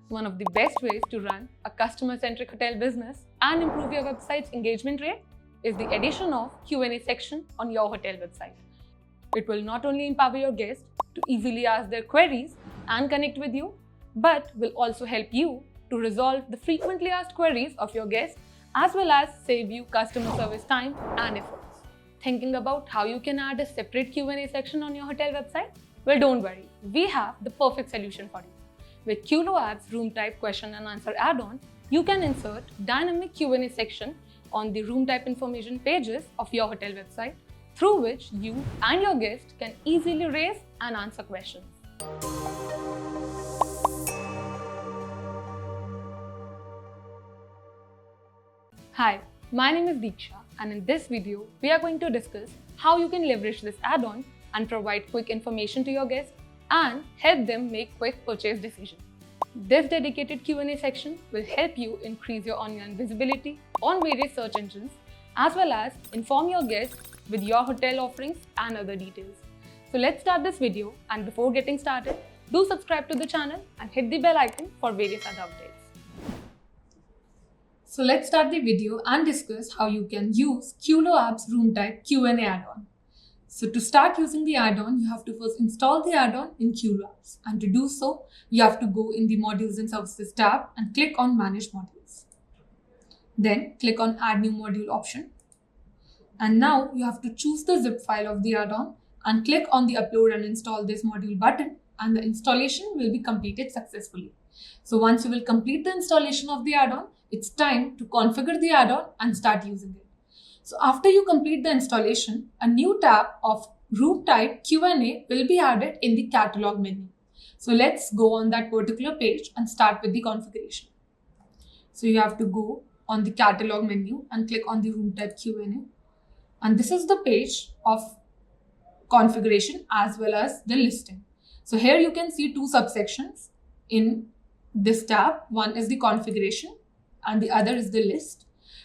One of the best ways to run a customer-centric hotel business and improve your website's engagement rate is the addition of Q&A section on your hotel website. It will not only empower your guests to easily ask their queries and connect with you, but will also help you to resolve the frequently asked queries of your guests as well as save you customer service time and efforts. Thinking about how you can add a separate Q&A section on your hotel website? Well, don't worry, we have the perfect solution for you. With QloApps Room Type Question and Answer Addon, you can insert dynamic Q&A section on the room type information pages of your hotel website, through which you and your guest can easily raise and answer questions. Hi, my name is Deeksha, and in this video, we are going to discuss how you can leverage this add-on and provide quick information to your guests and help them make quick purchase decisions. This dedicated Q&A section will help you increase your online visibility on various search engines as well as inform your guests with your hotel offerings and other details. So let's start this video, and before getting started, do subscribe to the channel and hit the bell icon for various other updates. So let's start the video and discuss how you can use QloApps Room Type Q&A Addon. So to start using the add-on, you have to first install the add-on in QloApps. And to do so, you have to go in the Modules and Services tab and click on Manage Modules. Then click on Add New Module option. And now you have to choose the zip file of the add-on and click on the Upload and Install this module button, and the installation will be completed successfully. So once you will complete the installation of the add-on, it's time to configure the add-on and start using it. So after you complete the installation, a new tab of Room Type Q&A will be added in the catalog menu. So let's go on that particular page and start with the configuration. So you have to go on the catalog menu and click on the Room Type Q&A. And this is the page of configuration as well as the listing. So here you can see two subsections in this tab. One is the configuration and the other is the list.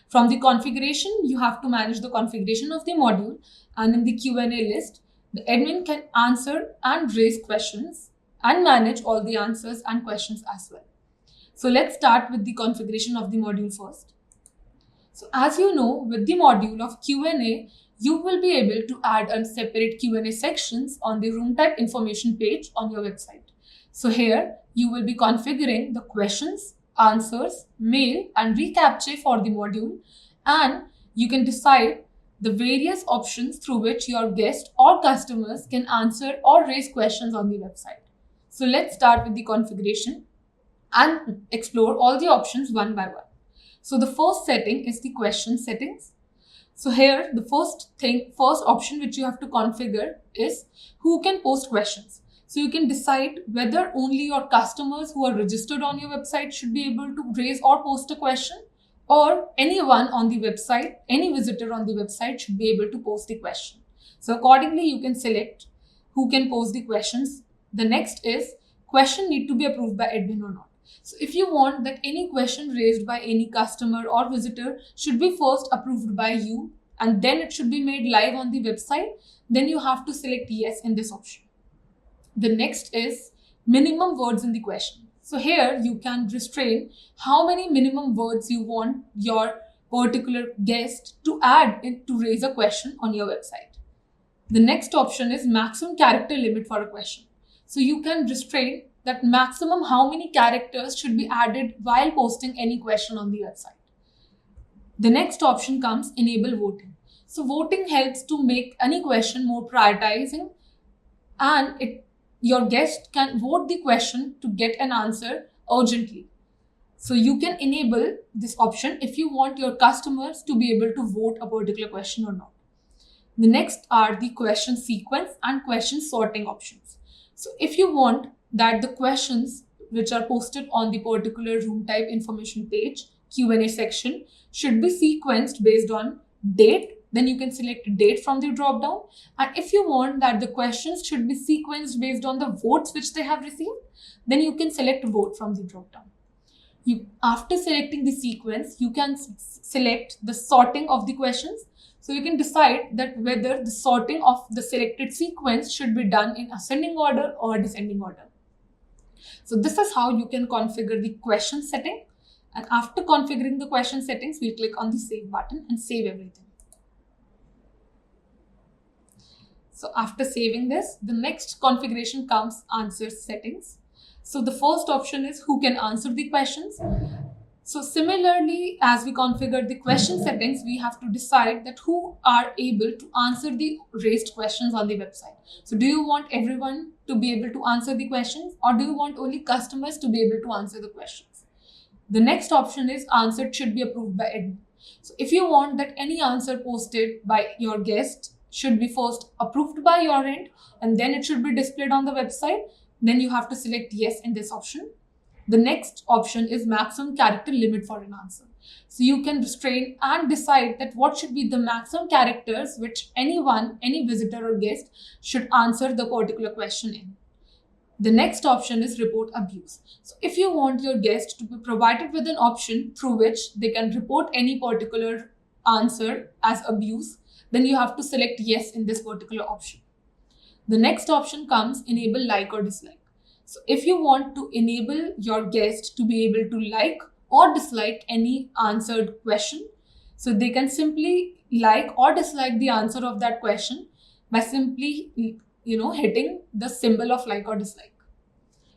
From the configuration, you have to manage the configuration of the module, and in the Q&A list, the admin can answer and raise questions and manage all the answers and questions as well. So let's start with the configuration of the module first. So as you know, with the module of Q&A, you will be able to add a separate Q&A sections on the room type information page on your website. So here, you will be configuring the questions, answers, mail and recaptcha for the module, and you can decide the various options through which your guests or customers can answer or raise questions on the website. So let's start with the configuration and explore all the options one by one. So the first setting is the question settings. So here the first option which you have to configure is who can post questions. So you can decide whether only your customers who are registered on your website should be able to raise or post a question, or anyone on the website, any visitor on the website should be able to post a question. So accordingly, you can select who can post the questions. The next is question need to be approved by admin or not. So if you want that any question raised by any customer or visitor should be first approved by you and then it should be made live on the website, then you have to select yes in this option. The next is minimum words in the question. So here you can restrain how many minimum words you want your particular guest to add in to raise a question on your website. The next option is maximum character limit for a question. So you can restrain that maximum how many characters should be added while posting any question on the website. The next option comes enable voting. So voting helps to make any question more prioritizing, and your guest can vote the question to get an answer urgently. So you can enable this option if you want your customers to be able to vote a particular question or not. The next are the question sequence and question sorting options. So if you want that the questions which are posted on the particular room type information page, Q&A section, should be sequenced based on date, then you can select date from the drop down. And if you want that the questions should be sequenced based on the votes which they have received, then you can select vote from the drop down. After selecting the sequence, you can select the sorting of the questions. So you can decide that whether the sorting of the selected sequence should be done in ascending order or descending order. So this is how you can configure the question setting. And after configuring the question settings, we'll click on the save button and save everything. So after saving this, the next configuration comes answer settings. So the first option is who can answer the questions. So similarly, as we configure the question settings, we have to decide that who are able to answer the raised questions on the website. So do you want everyone to be able to answer the questions, or do you want only customers to be able to answer the questions? The next option is answered should be approved by admin. So if you want that any answer posted by your guest should be first approved by your end and then it should be displayed on the website, then you have to select yes in this option. The next option is maximum character limit for an answer. So you can restrain and decide that what should be the maximum characters which anyone, any visitor or guest should answer the particular question in. The next option is report abuse. So if you want your guest to be provided with an option through which they can report any particular answer as abuse, then you have to select yes in this particular option. The next option comes enable like or dislike. So if you want to enable your guest to be able to like or dislike any answered question, so they can simply like or dislike the answer of that question by simply hitting the symbol of like or dislike.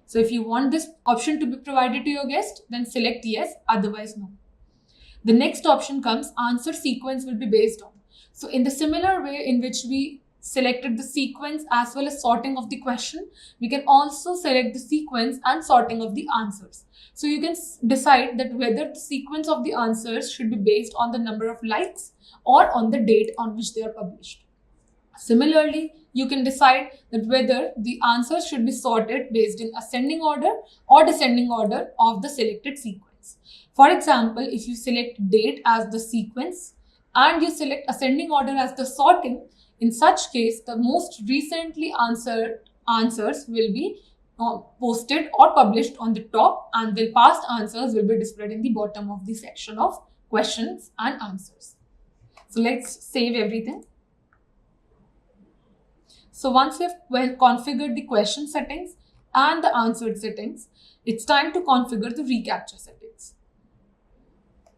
So if you want this option to be provided to your guest, then select yes, otherwise no. The next option comes answer sequence will be based on. So in the similar way in which we selected the sequence as well as sorting of the question, we can also select the sequence and sorting of the answers. So you can decide that whether the sequence of the answers should be based on the number of likes or on the date on which they are published. Similarly, you can decide that whether the answers should be sorted based in ascending order or descending order of the selected sequence. For example, if you select date as the sequence and you select ascending order as the sorting, in such case, the most recently answered answers will be posted or published on the top, and the past answers will be displayed in the bottom of the section of questions and answers. So let's save everything. So once we've configured the question settings and the answered settings, it's time to configure the reCAPTCHA settings.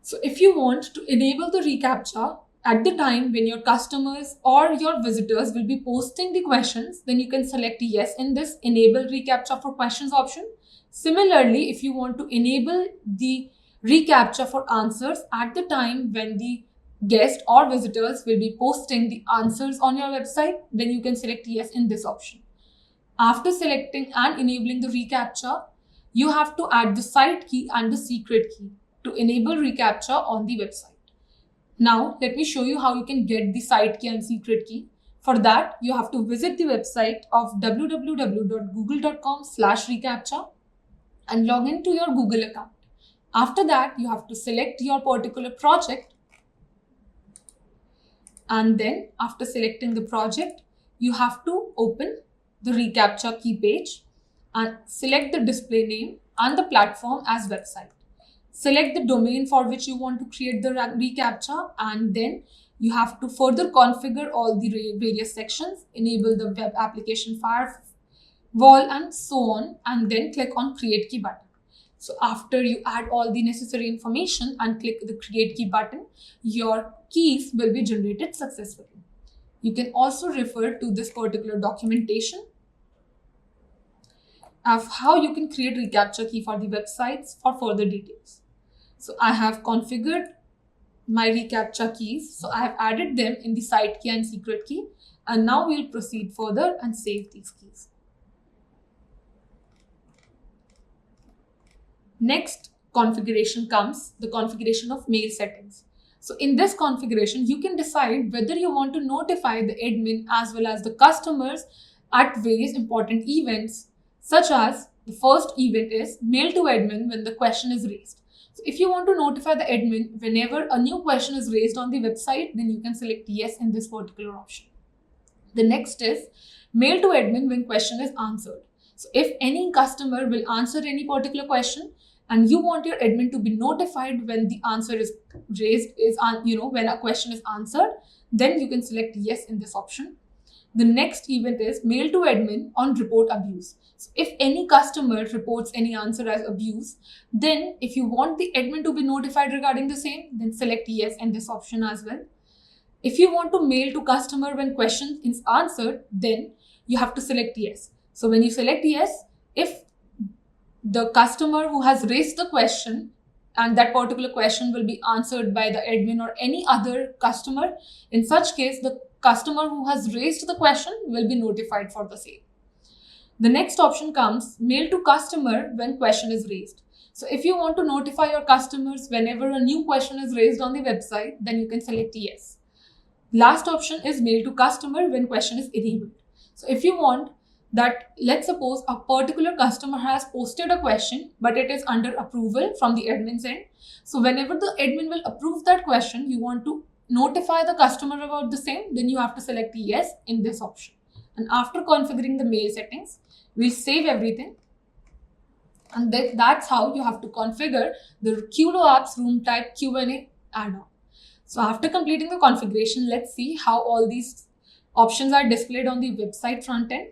So if you want to enable the reCAPTCHA at the time when your customers or your visitors will be posting the questions, then you can select yes in this enable reCAPTCHA for questions option. Similarly, if you want to enable the reCAPTCHA for answers at the time when the guest or visitors will be posting the answers on your website, then you can select yes in this option. After selecting and enabling the reCAPTCHA, you have to add the site key and the secret key to enable reCAPTCHA on the website. Now, let me show you how you can get the site key and secret key. For that, you have to visit the website of www.google.com/reCAPTCHA and log into your Google account. After that, you have to select your particular project. And then after selecting the project, you have to open the reCAPTCHA key page and select the display name and the platform as website. Select the domain for which you want to create the reCAPTCHA, and then you have to further configure all the various sections, enable the web application firewall and so on, and then click on create key button. So after you add all the necessary information and click the create key button, your keys will be generated successfully. You can also refer to this particular documentation of how you can create reCAPTCHA key for the websites for further details. So I have configured my reCAPTCHA keys. So I have added them in the site key and secret key. And now we'll proceed further and save these keys. Next configuration comes the configuration of mail settings. So in this configuration, you can decide whether you want to notify the admin as well as the customers at various important events, such as the first event is mail to admin when the question is raised. So if you want to notify the admin whenever a new question is raised on the website, then you can select yes in this particular option. The next is mail to admin when question is answered. So if any customer will answer any particular question and you want your admin to be notified when the answer is raised, when a question is answered, then you can select yes in this option. The next event is mail to admin on report abuse. So if any customer reports any answer as abuse, then if you want the admin to be notified regarding the same, then select yes in this option as well. If you want to mail to customer when question is answered, then you have to select yes. So when you select yes, if the customer who has raised the question and that particular question will be answered by the admin or any other customer, in such case, the customer who has raised the question will be notified for the same. The next option comes mail to customer when question is raised. So if you want to notify your customers whenever a new question is raised on the website, then you can select yes. Last option is mail to customer when question is enabled. So if you want that, let's suppose a particular customer has posted a question, but it is under approval from the admin's end. So whenever the admin will approve that question, you want to notify the customer about the same, then you have to select yes in this option. And after configuring the mail settings, we'll save everything. And that's how you have to configure the QloApps Room Type Q&A Addon. So after completing the configuration, let's see how all these options are displayed on the website front end.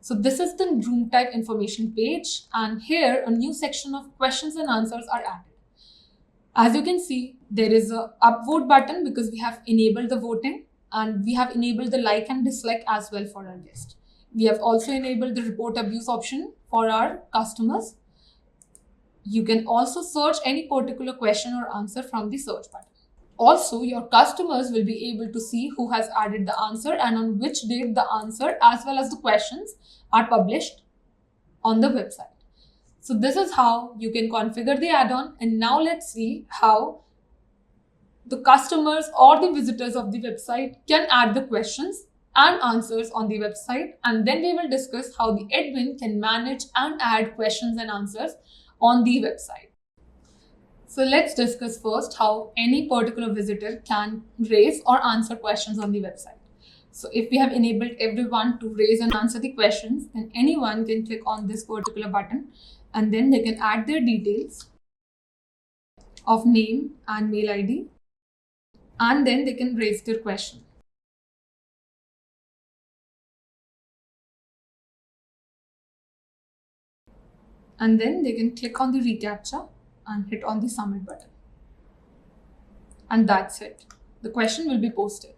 So this is the room type information page, and here a new section of questions and answers are added. As you can see, there is a upvote button because we have enabled the voting, and we have enabled the like and dislike as well for our guest. We have also enabled the report abuse option for our customers. You can also search any particular question or answer from the search button. Also, your customers will be able to see who has added the answer and on which date the answer as well as the questions are published on the website. So this is how you can configure the add-on. And now let's see how the customers or the visitors of the website can add the questions and answers on the website. And then we will discuss how the admin can manage and add questions and answers on the website. So let's discuss first how any particular visitor can raise or answer questions on the website. So if we have enabled everyone to raise and answer the questions, then anyone can click on this particular button and then they can add their details of name and mail ID, and then they can raise their question. And then they can click on the reCAPTCHA and hit on the submit button. And that's it. The question will be posted.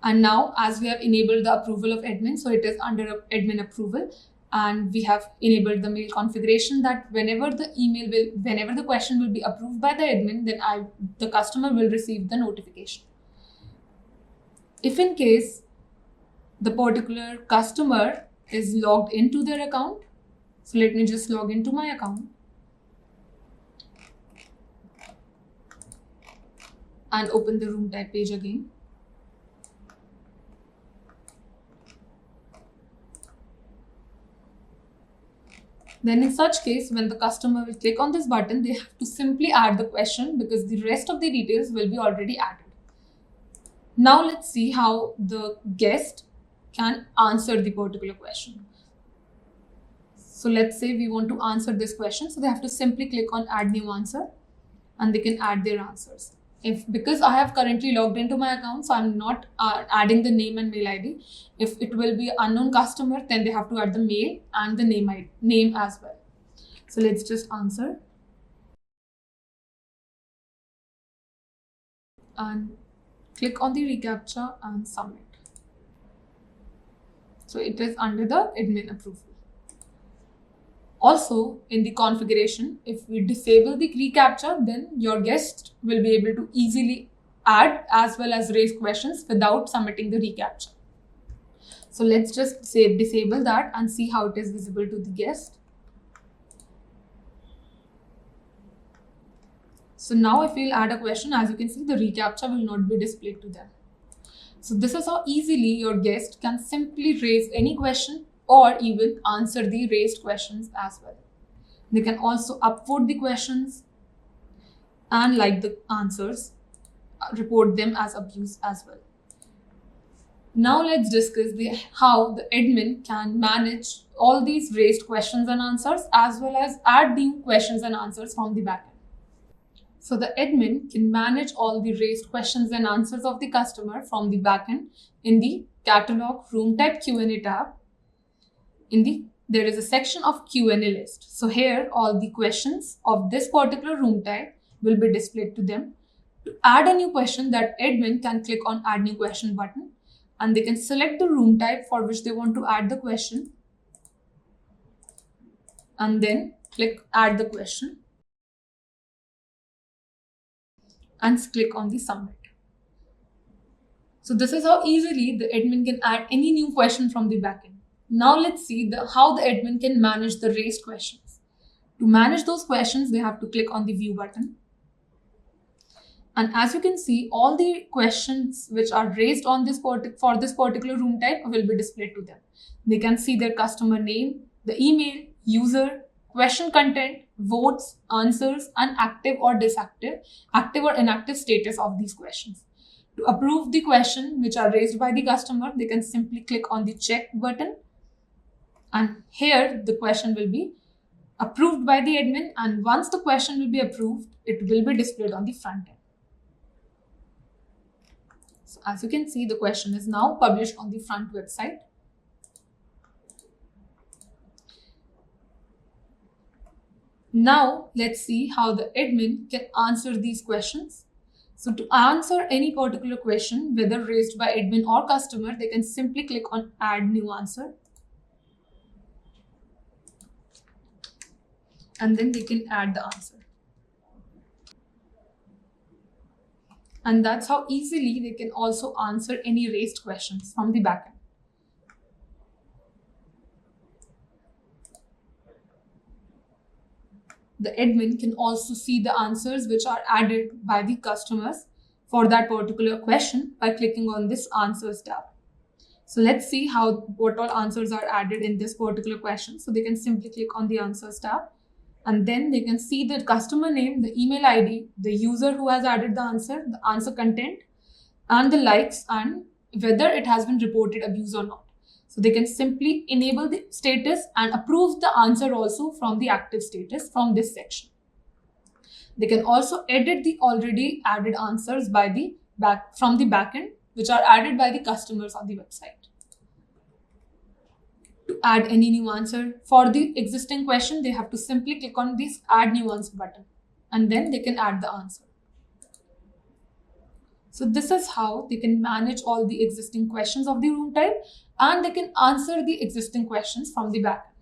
And now, as we have enabled the approval of admin, so it is under admin approval, and we have enabled the mail configuration that whenever the question will be approved by the admin, then the customer will receive the notification. If in case the particular customer is logged into their account, so let me just log into my account and open the room type page again. Then in such case, when the customer will click on this button, they have to simply add the question because the rest of the details will be already added. Now let's see how the guest can answer the particular question. So let's say we want to answer this question. So they have to simply click on add new answer and they can add their answers. Because I have currently logged into my account, so I'm not adding the name and mail ID. If it will be unknown customer, then they have to add the mail and the name as well. So let's just answer. And click on the reCAPTCHA and submit. So it is under the admin approval. Also, in the configuration, if we disable the reCAPTCHA, then your guest will be able to easily add as well as raise questions without submitting the reCAPTCHA. So let's just say disable that and see how it is visible to the guest. So now if we'll add a question, as you can see, the reCAPTCHA will not be displayed to them. So this is how easily your guest can simply raise any question or even answer the raised questions as well. They can also upvote the questions and like the answers, report them as abuse as well. Now let's discuss how the admin can manage all these raised questions and answers as well as add new questions and answers from the backend. So the admin can manage all the raised questions and answers of the customer from the backend in the catalog Room Type Q&A tab. There is a section of Q&A list. So here all the questions of this particular room type will be displayed to them. To add a new question, that admin can click on Add New Question button, and they can select the room type for which they want to add the question, and then click Add the Question and click on the Submit. So this is how easily the admin can add any new question from the backend. Now let's see how the admin can manage the raised questions. To manage those questions, they have to click on the View button. And as you can see, all the questions which are raised on for this particular room type will be displayed to them. They can see their customer name, the email, user, question content, votes, answers, and active or inactive status of these questions. To approve the question which are raised by the customer, they can simply click on the Check button. And here the question will be approved by the admin, and once the question will be approved, it will be displayed on the front end. So as you can see, the question is now published on the front website. Now let's see how the admin can answer these questions. So to answer any particular question, whether raised by admin or customer, they can simply click on Add New Answer. And then they can add the answer. And that's how easily they can also answer any raised questions from the backend. The admin can also see the answers which are added by the customers for that particular question by clicking on this Answers tab. So let's see what all answers are added in this particular question. So they can simply click on the Answers tab, and then they can see the customer name, the email ID, the user who has added the answer content, and the likes, and whether it has been reported abuse or not. So they can simply enable the status and approve the answer also from the active status from this section. They can also edit the already added answers from the backend, which are added by the customers on the website. To add any new answer for the existing question, they have to simply click on this Add New Answer button, and then they can add the answer. So this is how they can manage all the existing questions of the room type, and they can answer the existing questions from the backend.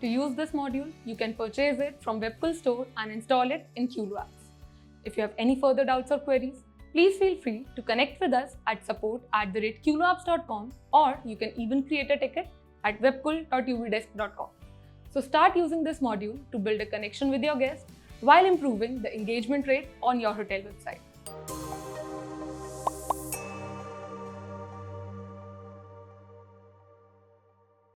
To use this module, you can purchase it from Webkul store and install it in QloApps. If you have any further doubts or queries, please feel free to connect with us at support@QloApps.com, or you can even create a ticket at webkul.ubdesk.com. So start using this module to build a connection with your guests while improving the engagement rate on your hotel website.